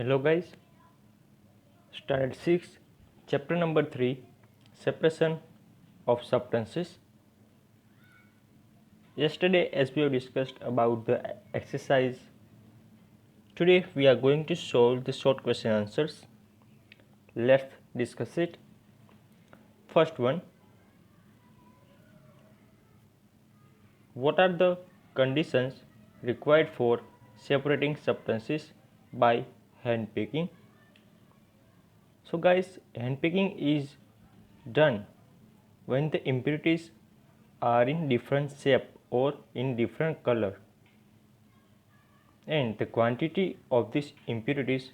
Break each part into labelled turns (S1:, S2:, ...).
S1: Hello guys, Standard 6, Chapter number 3, Separation of Substances. Yesterday as we have discussed about the exercise, today we are going to solve the short question answers. Let's discuss it. First one, what are the conditions required for separating substances by hand picking? So guys, hand picking is done when the impurities are in different shape or in different color, and the quantity of these impurities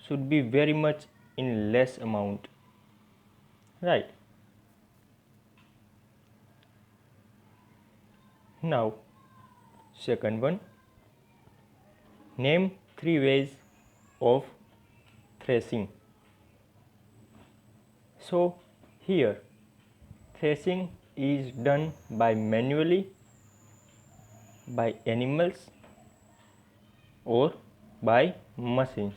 S1: should be very much in less amount, right? Now second one, name 3 ways of threshing. So here threshing is done by manually, by animals or by machines.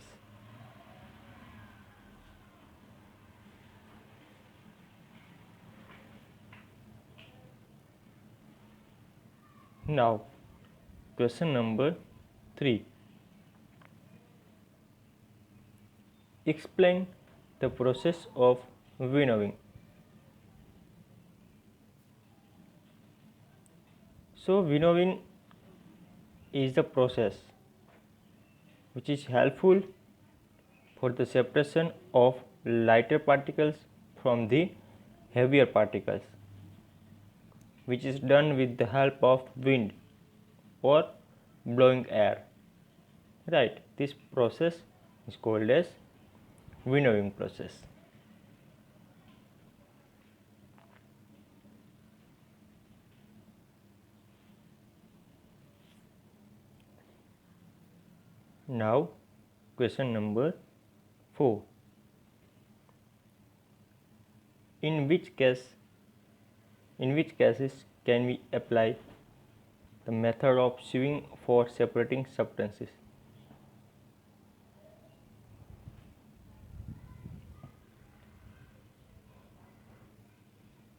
S1: Now question number 3, explain the process of winnowing. So winnowing is the process which is helpful for the separation of lighter particles from the heavier particles, which is done with the help of wind or blowing air, right? This process is called as winnowing process. Now question number 4, in which cases can we apply the method of sieving for separating substances?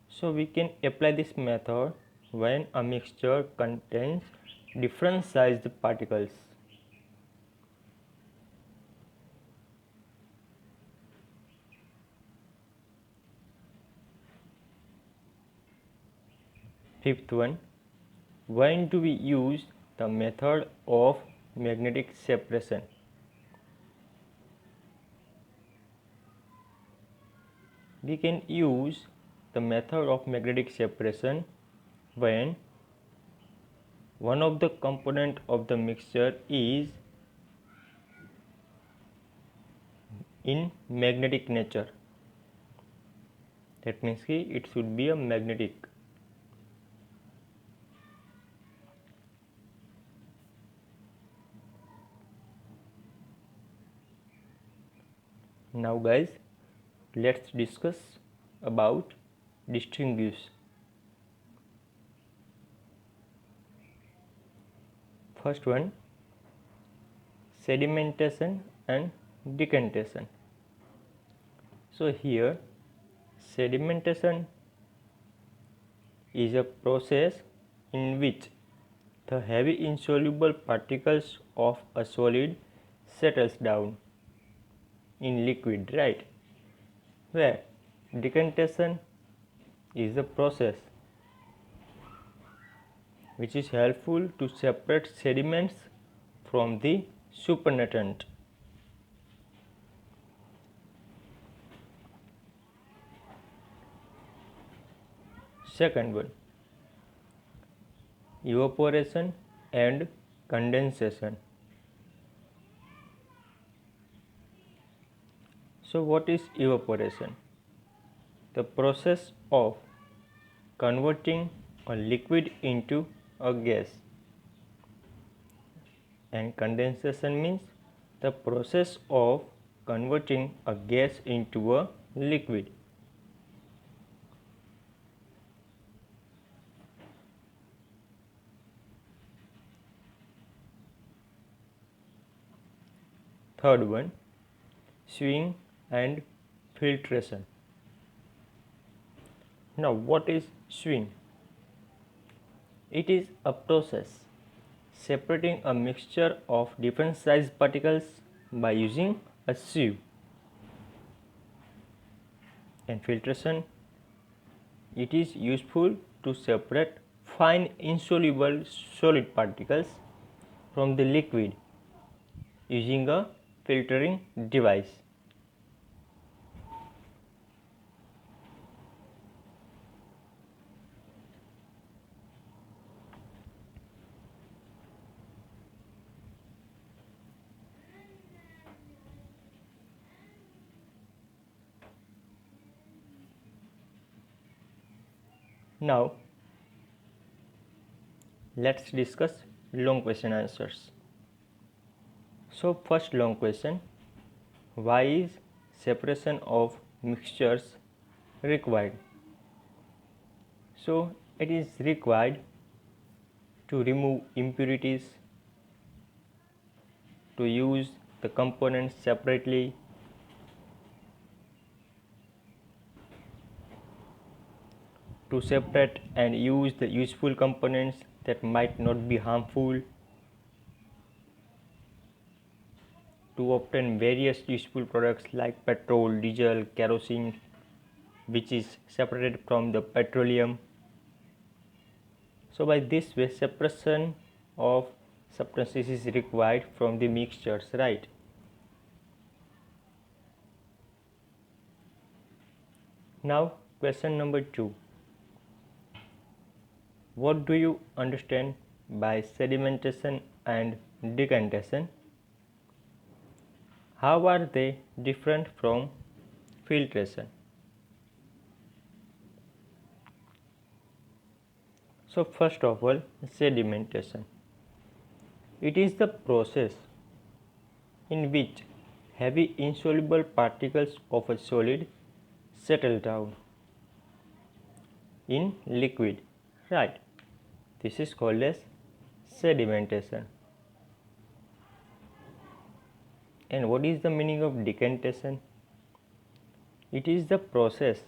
S1: So we can apply this method when a mixture contains different sized particles. Fifth one, when do we use the method of magnetic separation? We can use the method of magnetic separation when one of the component of the mixture is in magnetic nature. That means it should be a magnetic. Now guys, let's discuss about distinguish. First one, sedimentation and decantation. So here sedimentation is a process in which the heavy insoluble particles of a solid settles down in liquid, right? Where decantation is a process which is helpful to separate sediments from the supernatant. Second one, evaporation and condensation. So what is evaporation? The process of converting a liquid into a gas, and condensation means the process of converting a gas into a liquid. third one, swing and filtration. Now, what is swing? It is a process separating a mixture of different size particles by using a sieve. And filtration, it is useful to separate fine insoluble solid particles from the liquid using a filtering device. Now, let's discuss long question answers. So, first long question, why is separation of mixtures required? So, it is required to remove impurities, to use the components separately, to separate and use the useful components that might not be harmful, to obtain various useful products like petrol, diesel, kerosene, which is separated from the petroleum. So by this way, separation of substances is required from the mixtures, right? Now, question number 2. What do you understand by sedimentation and decantation? How are they different from filtration? So first of all, sedimentation. It is the process in which heavy insoluble particles of a solid settle down in liquid, right? This is called as sedimentation. And what is the meaning of decantation? It is the process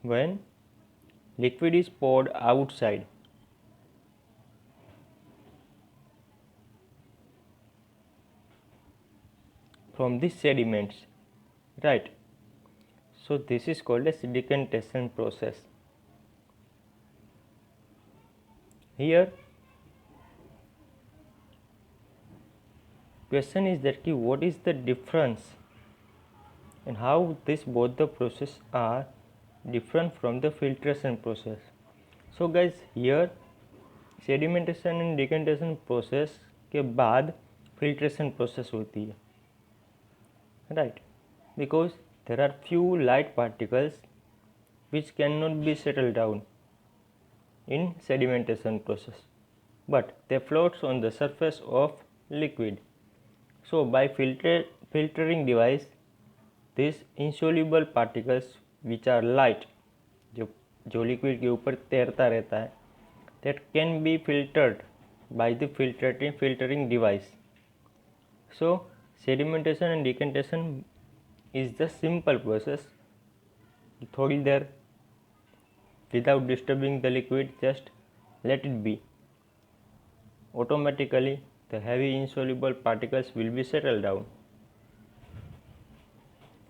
S1: when liquid is poured outside from the sediments, right? So this is called as decantation process. Here question is that what is the difference and how this both the process are different from the filtration process. So guys, here sedimentation and decantation process के बाद filtration process होती है, right? Because there are few light particles which cannot be settled down in sedimentation process, but they floats on the surface of liquid. So by filtering device, these insoluble particles which are light, जो liquid के ऊपर तैरता रहता है, that can be filtered by the filtering device. So sedimentation and decantation is the simple process. थोड़ी देर without disturbing the liquid, just let it be. Automatically the heavy insoluble particles will be settled down,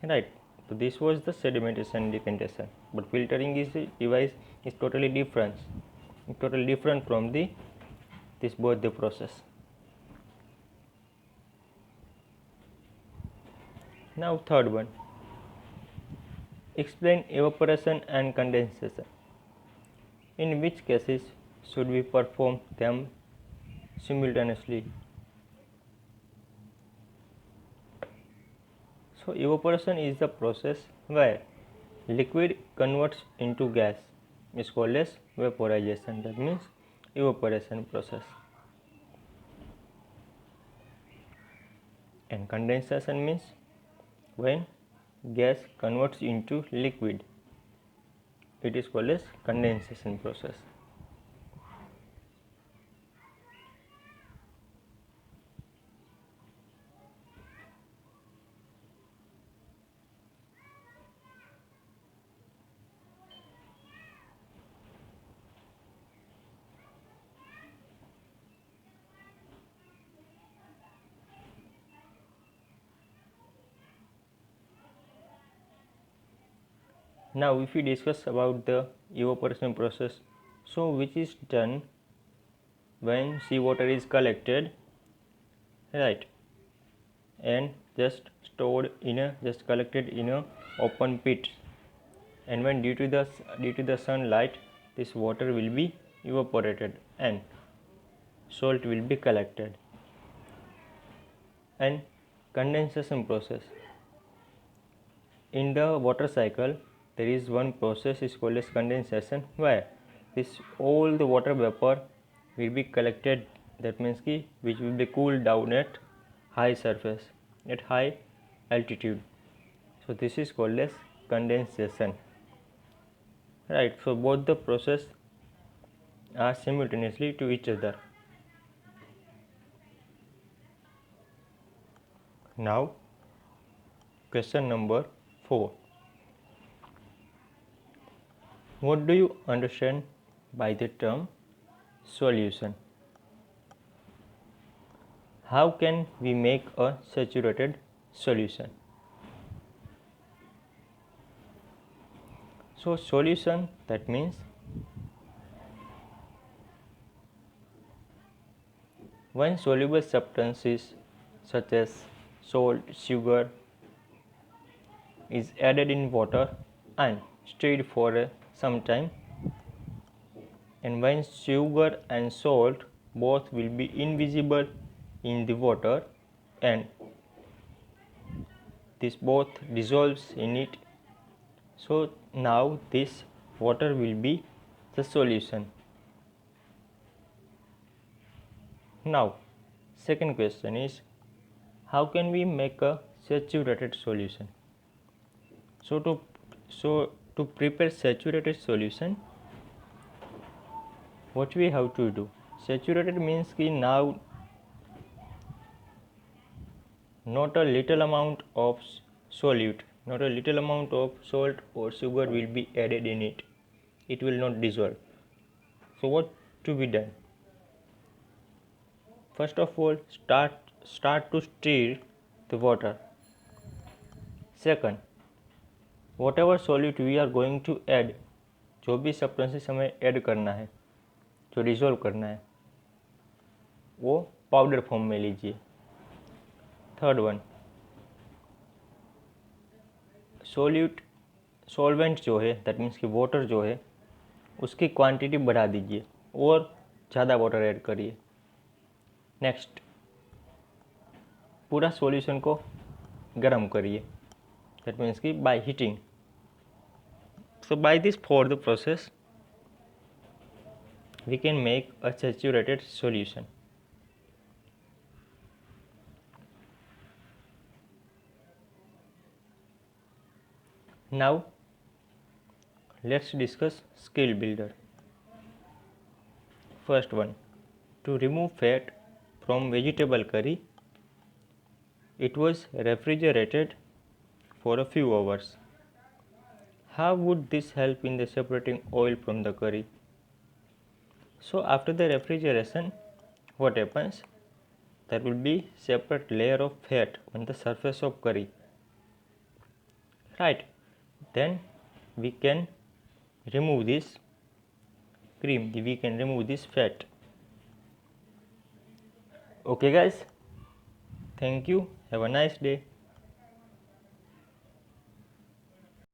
S1: right? So this was the sedimentation and decantation, but filtering device is totally different from this both the process. Now third one, explain evaporation and condensation. In which cases should we perform them simultaneously? So evaporation is the process where liquid converts into gas, is called as vaporization. That means evaporation process. And condensation means when gas converts into liquid, it is called as condensation process. Now if we discuss about the evaporation process, so which is done when seawater is collected, right, and just stored in a just collected in a open pit, and when due to the sunlight this water will be evaporated and salt will be collected. And condensation process, in the water cycle there is one process is called as condensation, where this all the water vapor will be collected, that means ki which will be cooled down at high surface, at high altitude. So this is called as condensation, right. So both the process are simultaneously to each other. Now question number 4, what do you understand by the term solution? How can we make a saturated solution? So solution, that means when soluble substances such as salt, sugar is added in water and stirred for some time, and when sugar and salt both will be invisible in the water and this both dissolves in it, so now this water will be the solution. Now second question is, how can we make a saturated solution? So to prepare saturated solution, what we have to do? Saturated means कि now not a little amount of solute, not a little amount of salt or sugar will be added in it. It will not dissolve. So what to be done? First of all, start to stir the water. Second, whatever solute we are going to add, जो भी substances हमें add करना है, जो dissolve करना है, वो powder form में लीजिए. थर्ड वन, सॉल्वेंट जो है, दैट मीन्स कि वाटर जो है, उसकी क्वांटिटी बढ़ा दीजिए और ज़्यादा वाटर ऐड करिए. नेक्स्ट, पूरा सॉल्यूशन को गर्म करिए, दैट मीन्स कि by heating. So by this for the process we can make a saturated solution. Now let's discuss skill builder. First one, to remove fat from vegetable curry, it was refrigerated for a few hours. How would this help in the separating oil from the curry? So after the refrigeration, what happens? There will be separate layer of fat on the surface of curry, right? Then we can remove this cream, we can remove this fat. Okay guys, thank you, have a nice day.